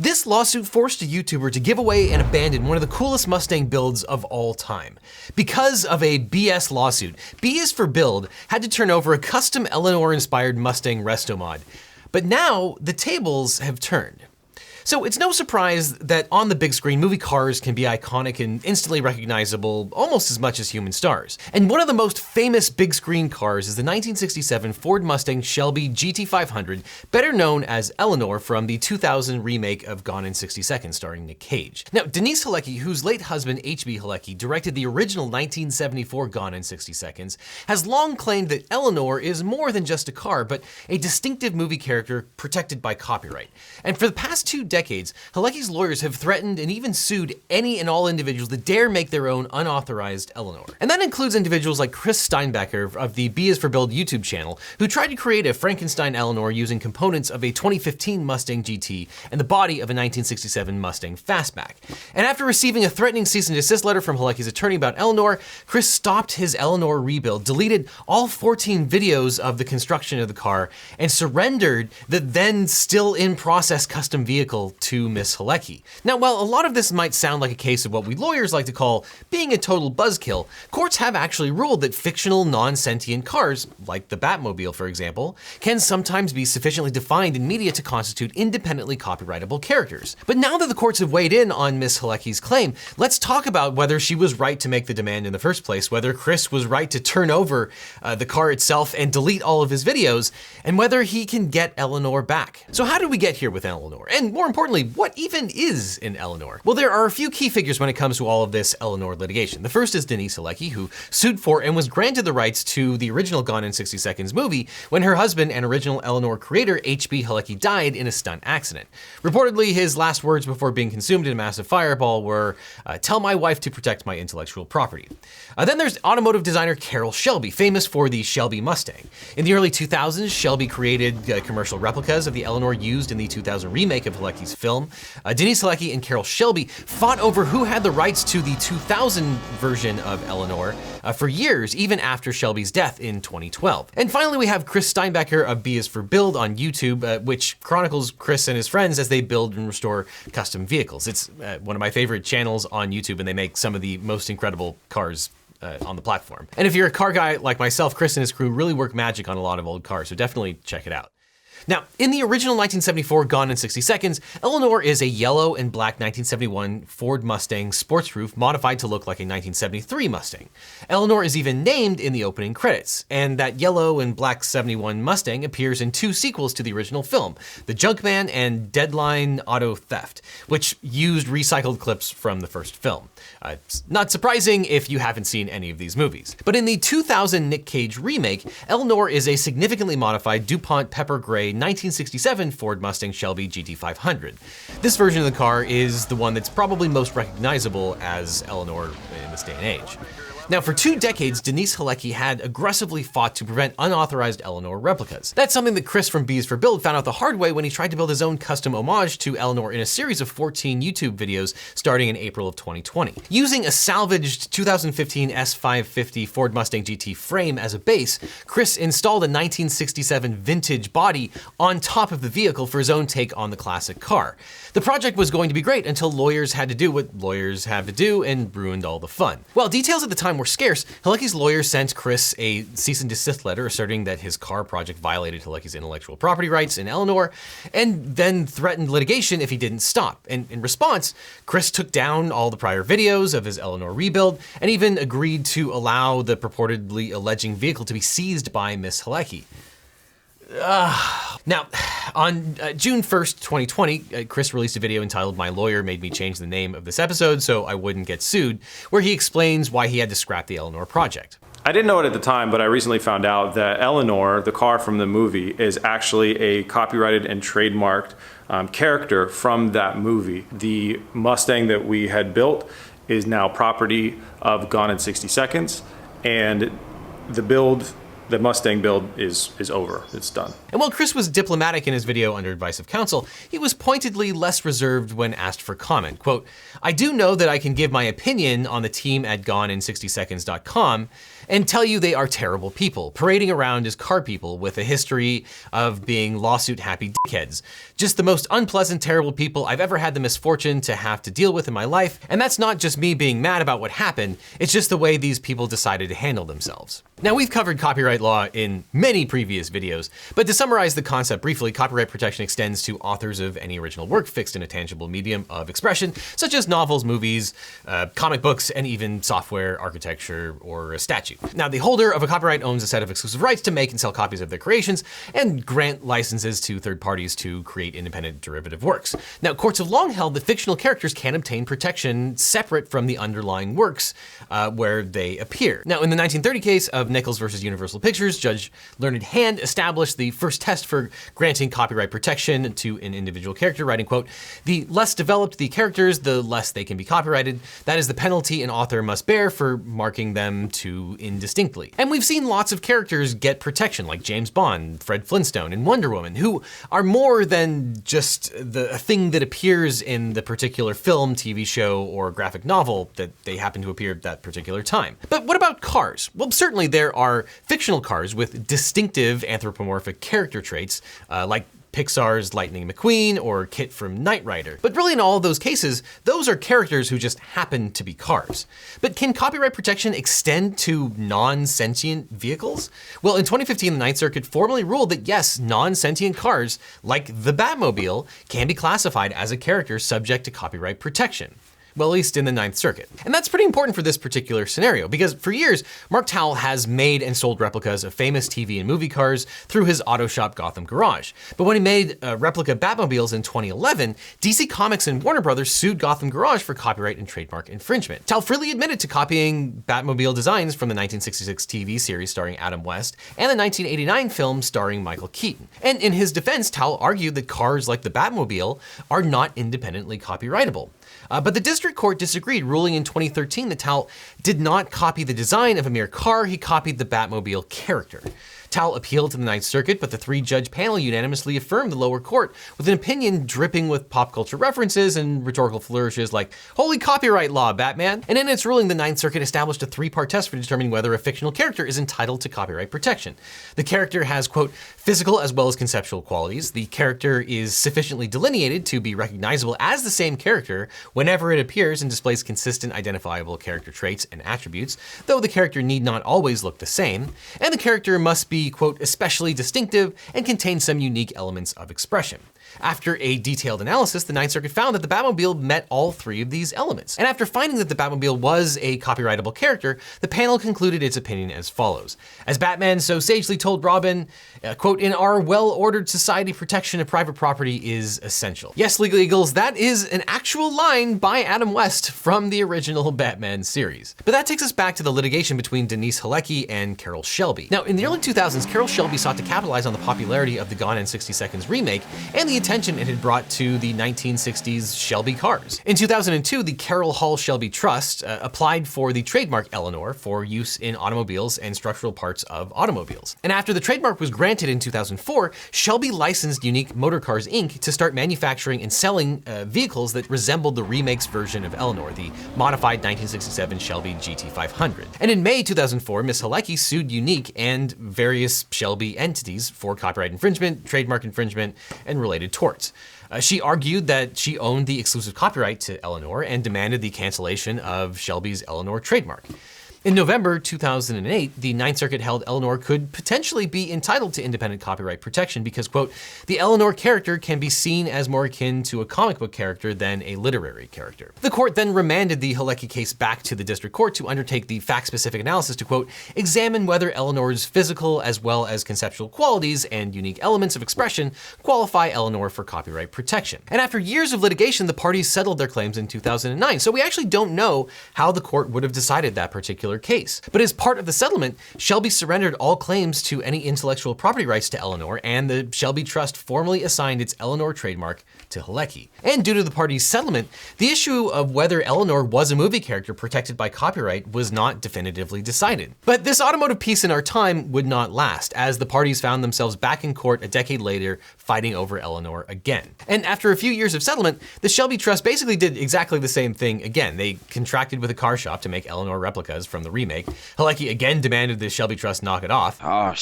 This lawsuit forced a YouTuber to give away and abandon one of the coolest Mustang builds of all time. Because of a BS lawsuit, B is for Build had to turn over a custom Eleanor-inspired Mustang resto mod. But now, the tables have turned. So it's no surprise that on the big screen, movie cars can be iconic and instantly recognizable almost as much as human stars. And one of the most famous big screen cars is the 1967 Ford Mustang Shelby GT500, better known as Eleanor from the 2000 remake of Gone in 60 Seconds starring Nick Cage. Now, Denise Halecki, whose late husband H.B. Halecki directed the original 1974 Gone in 60 Seconds, has long claimed that Eleanor is more than just a car, but a distinctive movie character protected by copyright. And for the past 2 decades, Halecki's lawyers have threatened and even sued any and all individuals that dare make their own unauthorized Eleanor. And that includes individuals like Chris Steinbecker of the B is for Build YouTube channel, who tried to create a Frankenstein Eleanor using components of a 2015 Mustang GT and the body of a 1967 Mustang Fastback. And after receiving a threatening cease and desist letter from Halecki's attorney about Eleanor, Chris stopped his Eleanor rebuild, deleted all 14 videos of the construction of the car, and surrendered the then still in process custom vehicle to Miss Halecki. Now, while a lot of this might sound like a case of what we lawyers like to call being a total buzzkill, courts have actually ruled that fictional non-sentient cars, like the Batmobile for example, can sometimes be sufficiently defined in media to constitute independently copyrightable characters. But now that the courts have weighed in on Miss Halecki's claim, let's talk about whether she was right to make the demand in the first place, whether Chris was right to turn over the car itself and delete all of his videos, and whether he can get Eleanor back. So how did we get here with Eleanor? And more importantly, what even is an Eleanor? Well, there are a few key figures when it comes to all of this Eleanor litigation. The first is Denise Halecki, who sued for and was granted the rights to the original Gone in 60 Seconds movie when her husband and original Eleanor creator H.B. Halecki died in a stunt accident. Reportedly, his last words before being consumed in a massive fireball were, "Tell my wife to protect my intellectual property." Then there's automotive designer Carroll Shelby, famous for the Shelby Mustang. In the early 2000s, Shelby created commercial replicas of the Eleanor used in the 2000 remake of Halecki's film. Denise Halecki and Carroll Shelby fought over who had the rights to the 2000 version of Eleanor for years, even after Shelby's death in 2012. And finally, we have Chris Steinbecker of B is for Build on YouTube, which chronicles Chris and his friends as they build and restore custom vehicles. It's one of my favorite channels on YouTube, and they make some of the most incredible cars on the platform. And if you're a car guy like myself, Chris and his crew really work magic on a lot of old cars, so definitely check it out. Now, in the original 1974 Gone in 60 Seconds, Eleanor is a yellow and black 1971 Ford Mustang sports roof modified to look like a 1973 Mustang. Eleanor is even named in the opening credits, and that yellow and black 71 Mustang appears in 2 sequels to the original film, The Junkman and Deadline Auto Theft, which used recycled clips from the first film. It's not surprising if you haven't seen any of these movies. But in the 2000 Nick Cage remake, Eleanor is a significantly modified DuPont Pepper Gray 1967 Ford Mustang Shelby GT500. This version of the car is the one that's probably most recognizable as Eleanor in this day and age. Now, for 2 decades, Denise Halecki had aggressively fought to prevent unauthorized Eleanor replicas. That's something that Chris from B is for Build found out the hard way when he tried to build his own custom homage to Eleanor in a series of 14 YouTube videos starting in April of 2020. Using a salvaged 2015 S550 Ford Mustang GT frame as a base, Chris installed a 1967 vintage body on top of the vehicle for his own take on the classic car. The project was going to be great until lawyers had to do what lawyers have to do and ruined all the fun. While details at the time were scarce, Halecki's lawyers sent Chris a cease and desist letter asserting that his car project violated Halecki's intellectual property rights in Eleanor, and then threatened litigation if he didn't stop. And in response, Chris took down all the prior videos of his Eleanor rebuild and even agreed to allow the purportedly alleging vehicle to be seized by Miss Halecki. Now, on June 1st, 2020, Chris released a video entitled "My Lawyer Made Me Change the Name of This Episode So I Wouldn't Get Sued," where he explains why he had to scrap the Eleanor project. I didn't know it at the time, but I recently found out that Eleanor, the car from the movie, is actually a copyrighted and trademarked character from that movie. The Mustang that we had built is now property of Gone in 60 Seconds, and the Mustang build is over, it's done. And while Chris was diplomatic in his video under advice of counsel, he was pointedly less reserved when asked for comment. Quote, "I do know that I can give my opinion on the team at GoneIn60seconds.com, and tell you they are terrible people, parading around as car people with a history of being lawsuit-happy dickheads. Just the most unpleasant, terrible people I've ever had the misfortune to have to deal with in my life, and that's not just me being mad about what happened, it's just the way these people decided to handle themselves. Now, we've covered copyright law in many previous videos, but to summarize the concept briefly, copyright protection extends to authors of any original work fixed in a tangible medium of expression, such as novels, movies, comic books, and even software, architecture, or a statue. Now, the holder of a copyright owns a set of exclusive rights to make and sell copies of their creations and grant licenses to third parties to create independent derivative works. Now, courts have long held that fictional characters can obtain protection separate from the underlying works where they appear. Now, in the 1930 case of Nichols versus Universal Pictures, Judge Learned Hand established the first test for granting copyright protection to an individual character, writing, quote, "The less developed the characters, the less they can be copyrighted. That is the penalty an author must bear for marking them too indistinctly." And we've seen lots of characters get protection, like James Bond, Fred Flintstone, and Wonder Woman, who are more than just the thing that appears in the particular film, TV show, or graphic novel that they happen to appear at that particular time. But what about cars? Well, certainly there are fictional cars with distinctive anthropomorphic character traits, like Pixar's Lightning McQueen or Kit from Knight Rider. But really in all of those cases, those are characters who just happen to be cars. But can copyright protection extend to non-sentient vehicles? Well, in 2015, the Ninth Circuit formally ruled that yes, non-sentient cars, like the Batmobile, can be classified as a character subject to copyright protection. Well, at least in the Ninth Circuit. And that's pretty important for this particular scenario, because for years, Mark Towle has made and sold replicas of famous TV and movie cars through his auto shop Gotham Garage. But when he made replica Batmobiles in 2011, DC Comics and Warner Brothers sued Gotham Garage for copyright and trademark infringement. Towle freely admitted to copying Batmobile designs from the 1966 TV series starring Adam West and the 1989 film starring Michael Keaton. And in his defense, Towle argued that cars like the Batmobile are not independently copyrightable. But the district court disagreed, ruling in 2013 that Towle did not copy the design of a mere car, he copied the Batmobile character. Towle appealed to the Ninth Circuit, but the three-judge panel unanimously affirmed the lower court with an opinion dripping with pop culture references and rhetorical flourishes like, "Holy copyright law, Batman!" And in its ruling, the Ninth Circuit established a three-part test for determining whether a fictional character is entitled to copyright protection. The character has, quote, "physical as well as conceptual qualities. The character is sufficiently delineated to be recognizable as the same character whenever it appears and displays consistent identifiable character traits and attributes, though the character need not always look the same. And the character must be, quote, especially distinctive and contain some unique elements of expression." After a detailed analysis, the Ninth Circuit found that the Batmobile met all three of these elements. And after finding that the Batmobile was a copyrightable character, the panel concluded its opinion as follows. As Batman so sagely told Robin, quote, "In our well-ordered society, protection of private property is essential." Yes, Legal Eagles, that is an actual line by Adam West from the original Batman series. But that takes us back to the litigation between Denise Halecki and Carroll Shelby. Now, in the early 2000s, Carroll Shelby sought to capitalize on the popularity of the Gone in 60 Seconds remake and the attention it had brought to the 1960s Shelby cars. In 2002, the Carroll Hall Shelby Trust applied for the trademark Eleanor for use in automobiles and structural parts of automobiles. And after the trademark was granted in 2004, Shelby licensed Unique Motor Cars Inc. to start manufacturing and selling vehicles that resembled the remake's version of Eleanor, the modified 1967 Shelby GT500. And in May 2004, Ms. Halecki sued Unique and various Shelby entities for copyright infringement, trademark infringement, and related torts. She argued that she owned the exclusive copyright to Eleanor and demanded the cancellation of Shelby's Eleanor trademark. In November 2008, the Ninth Circuit held Eleanor could potentially be entitled to independent copyright protection because, quote, "the Eleanor character can be seen as more akin to a comic book character than a literary character." The court then remanded the Halecki case back to the district court to undertake the fact-specific analysis to, quote, "examine whether Eleanor's physical as well as conceptual qualities and unique elements of expression qualify Eleanor for copyright protection." And after years of litigation, the parties settled their claims in 2009. So we actually don't know how the court would have decided that particular case. But as part of the settlement, Shelby surrendered all claims to any intellectual property rights to Eleanor, and the Shelby Trust formally assigned its Eleanor trademark to Halecki. And due to the parties' settlement, the issue of whether Eleanor was a movie character protected by copyright was not definitively decided. But this automotive peace in our time would not last, as the parties found themselves back in court a decade later fighting over Eleanor again. And after a few years of settlement, the Shelby Trust basically did exactly the same thing again. They contracted with a car shop to make Eleanor replicas from from the remake. Halecki again demanded the Shelby Trust knock it off. Oh,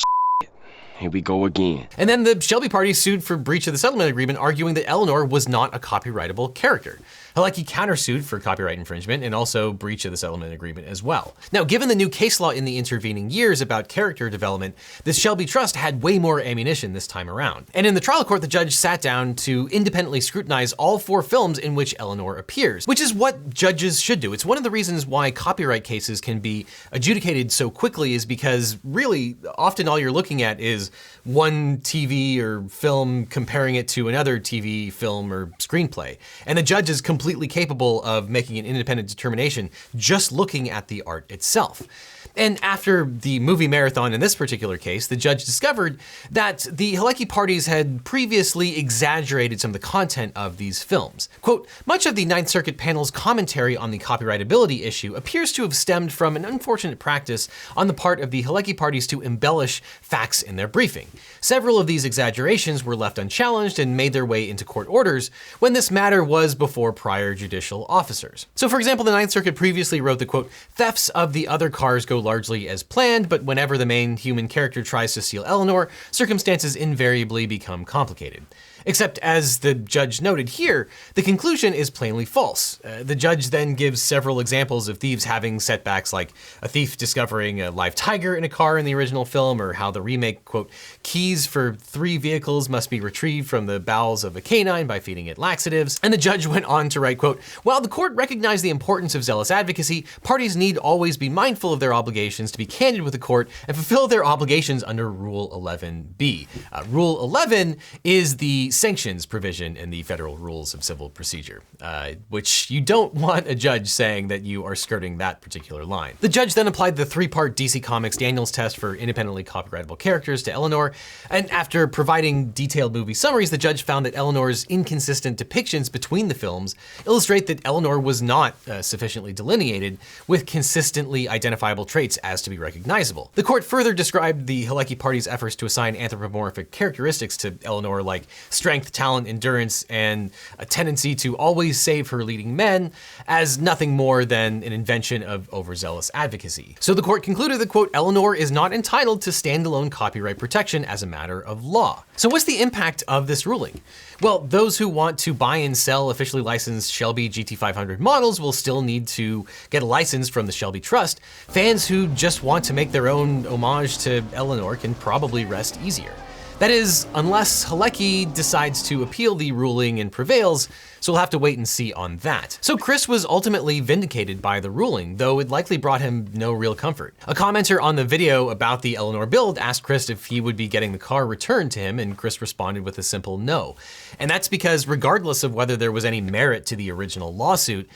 here we go again. And then the Shelby party sued for breach of the settlement agreement, arguing that Eleanor was not a copyrightable character. Halecki countersued for copyright infringement and also breach of the settlement agreement as well. Now, given the new case law in the intervening years about character development, the Shelby Trust had way more ammunition this time around. And in the trial court, the judge sat down to independently scrutinize all 4 films in which Eleanor appears, which is what judges should do. It's one of the reasons why copyright cases can be adjudicated so quickly, is because really, often all you're looking at is one TV or film comparing it to another TV, film, or screenplay. And the judge is completely capable of making an independent determination just looking at the art itself. And after the movie marathon in this particular case, the judge discovered that the Halecki parties had previously exaggerated some of the content of these films. Quote, much of the Ninth Circuit panel's commentary on the copyrightability issue appears to have stemmed from an unfortunate practice on the part of the Halecki parties to embellish facts in their briefing. Several of these exaggerations were left unchallenged and made their way into court orders when this matter was before prior judicial officers. So for example, the Ninth Circuit previously wrote that, quote, thefts of the other cars go largely as planned, but whenever the main human character tries to steal Eleanor, circumstances invariably become complicated. Except, as the judge noted here, the conclusion is plainly false. The judge then gives several examples of thieves having setbacks, like a thief discovering a live tiger in a car in the original film, or how the remake, quote, keys for 3 vehicles must be retrieved from the bowels of a canine by feeding it laxatives. And the judge went on to write, quote, while the court recognized the importance of zealous advocacy, parties need always be mindful of their obligations to be candid with the court and fulfill their obligations under Rule 11b. Rule 11 is the sanctions provision in the Federal Rules of Civil Procedure, which you don't want a judge saying that you are skirting that particular line. The judge then applied the 3-part DC Comics Daniels test for independently copyrightable characters to Eleanor, and after providing detailed movie summaries, the judge found that Eleanor's inconsistent depictions between the films illustrate that Eleanor was not sufficiently delineated with consistently identifiable traits as to be recognizable. The court further described the Halecki party's efforts to assign anthropomorphic characteristics to Eleanor, like strength, talent, endurance, and a tendency to always save her leading men, as nothing more than an invention of overzealous advocacy. So the court concluded that, quote, Eleanor is not entitled to standalone copyright protection as a matter of law. So what's the impact of this ruling? Well, those who want to buy and sell officially licensed Shelby GT500 models will still need to get a license from the Shelby Trust. Fans who just want to make their own homage to Eleanor can probably rest easier. That is, unless Halecki decides to appeal the ruling and prevails, so we'll have to wait and see on that. So Chris was ultimately vindicated by the ruling, though it likely brought him no real comfort. A commenter on the video about the Eleanor build asked Chris if he would be getting the car returned to him, and Chris responded with a simple no. And that's because regardless of whether there was any merit to the original lawsuit,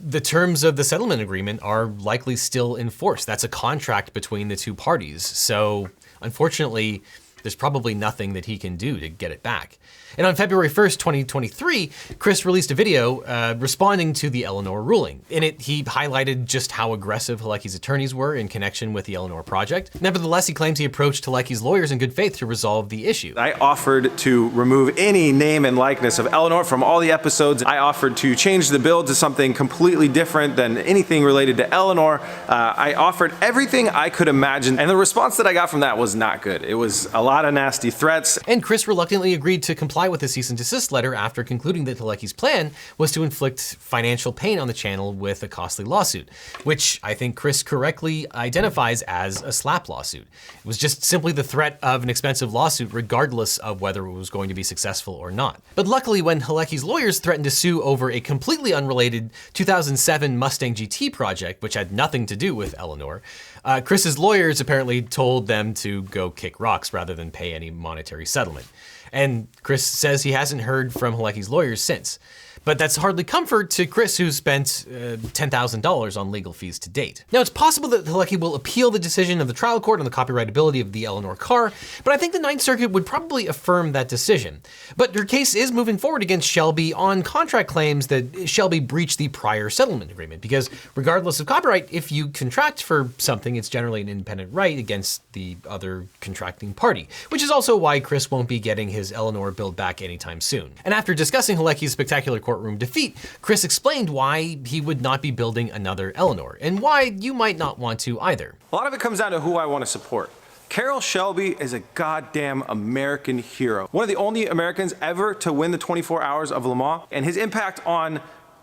the terms of the settlement agreement are likely still in force. That's a contract between the two parties. So unfortunately, there's probably nothing that he can do to get it back. And on February 1st, 2023, Chris released a video responding to the Eleanor ruling. In it, he highlighted just how aggressive Halecki's attorneys were in connection with the Eleanor project. Nevertheless, he claims he approached Halecki's lawyers in good faith to resolve the issue. I offered to remove any name and likeness of Eleanor from all the episodes. I offered to change the build to something completely different than anything related to Eleanor. I offered everything I could imagine, and the response that I got from that was not good. It was a lot of nasty threats. And Chris reluctantly agreed to comply with the cease and desist letter after concluding that Halecki's plan was to inflict financial pain on the channel with a costly lawsuit, which I think Chris correctly identifies as a slap lawsuit. It was just simply the threat of an expensive lawsuit regardless of whether it was going to be successful or not. But luckily, when Halecki's lawyers threatened to sue over a completely unrelated 2007 Mustang GT project, which had nothing to do with Eleanor, Chris's lawyers apparently told them to go kick rocks rather than pay any monetary settlement. And Chris says he hasn't heard from Halecki's lawyers since. But that's hardly comfort to Chris, who spent $10,000 on legal fees to date. Now, it's possible that Halecki will appeal the decision of the trial court on the copyrightability of the Eleanor car, but I think the Ninth Circuit would probably affirm that decision. But her case is moving forward against Shelby on contract claims that Shelby breached the prior settlement agreement, because regardless of copyright, if you contract for something, it's generally an independent right against the other contracting party, which is also why Chris won't be getting his Eleanor build back anytime soon. And after discussing Halecki's spectacular court courtroom defeat, Chris explained why he would not be building another Eleanor, and why you might not want to either. A lot of it comes down to who I want to support. Carroll Shelby is a goddamn American hero. One of the only Americans ever to win the 24 Hours of Le Mans, and his impact on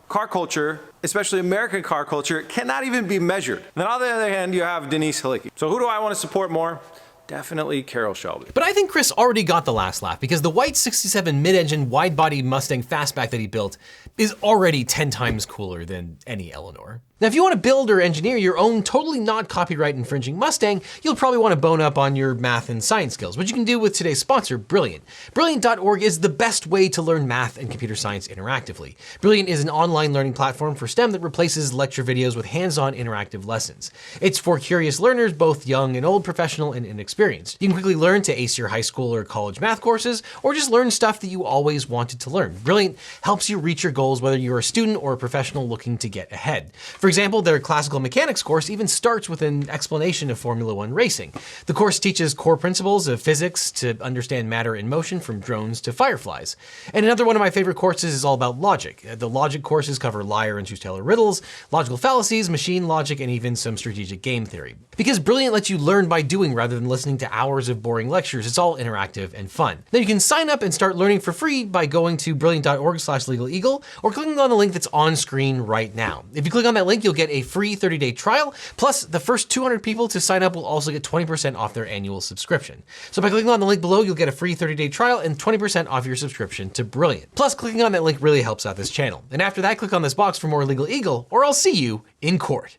car culture, especially American car culture, cannot even be measured. Then on the other hand, you have Denise Halicki. So who do I want to support more? Definitely Carroll Shelby. But I think Chris already got the last laugh, because the white 67 mid-engine wide-body Mustang fastback that he built is already 10 times cooler than any Eleanor. Now, if you want to build or engineer your own totally not copyright infringing Mustang, you'll probably want to bone up on your math and science skills, which you can do with today's sponsor, Brilliant. Brilliant.org is the best way to learn math and computer science interactively. Brilliant is an online learning platform for STEM that replaces lecture videos with hands-on interactive lessons. It's for curious learners, both young and old, professional and inexperienced. You can quickly learn to ace your high school or college math courses, or just learn stuff that you always wanted to learn. Brilliant helps you reach your goals whether you're a student or a professional looking to get ahead. For example, their classical mechanics course even starts with an explanation of Formula One racing. The course teaches core principles of physics to understand matter in motion, from drones to fireflies. And another one of my favorite courses is all about logic. The logic courses cover liar and truth-teller riddles, logical fallacies, machine logic, and even some strategic game theory. Because Brilliant lets you learn by doing rather than listening to hours of boring lectures, it's all interactive and fun. Now you can sign up and start learning for free by going to brilliant.org/LegalEagle or clicking on the link that's on screen right now. If you click on that link, you'll get a free 30-day trial, plus the first 200 people to sign up will also get 20% off their annual subscription. So by clicking on the link below, you'll get a free 30-day trial and 20% off your subscription to Brilliant. Plus, clicking on that link really helps out this channel. And after that, click on this box for more Legal Eagle, or I'll see you in court.